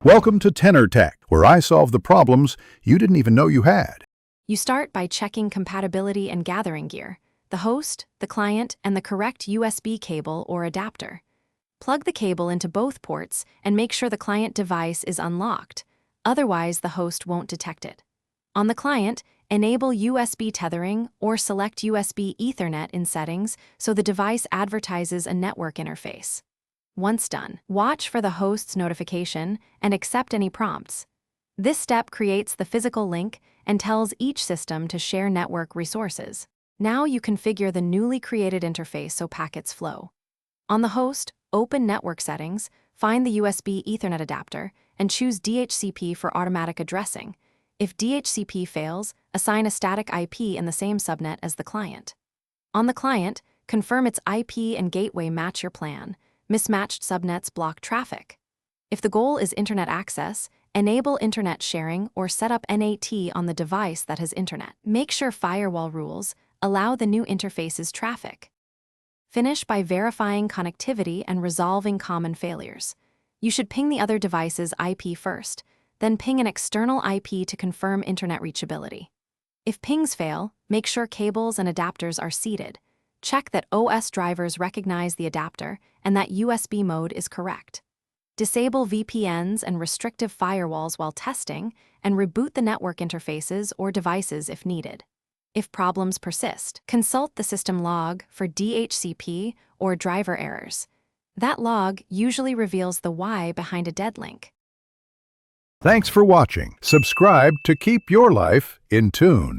Welcome to Tenor Tech, where I solve the problems you didn't even know you had. You start by checking compatibility and gathering gear, the host, the client, and the correct USB cable or adapter. Plug the cable into both ports and make sure the client device is unlocked, otherwise the host won't detect it. On the client, enable USB tethering or select USB Ethernet in settings so the device advertises a network interface. Once done, watch for the host's notification and accept any prompts. This step creates the physical link and tells each system to share network resources. Now you configure the newly created interface so packets flow. On the host, open Network Settings, find the USB Ethernet adapter, and choose DHCP for automatic addressing. If DHCP fails, assign a static IP in the same subnet as the client. On the client, confirm its IP and gateway match your plan. Mismatched subnets block traffic. If the goal is internet access, enable internet sharing or set up NAT on the device that has internet. Make sure firewall rules allow the new interface's traffic. Finish by verifying connectivity and resolving common failures. You should ping the other device's IP first, then ping an external IP to confirm internet reachability. If pings fail, make sure cables and adapters are seated. Check that OS drivers recognize the adapter and that USB mode is correct. Disable VPNs and restrictive firewalls while testing, and reboot the network interfaces or devices if needed. If problems persist, consult the system log for DHCP or driver errors. That log usually reveals the why behind a dead link. Thanks for watching. Subscribe to keep your life in tune.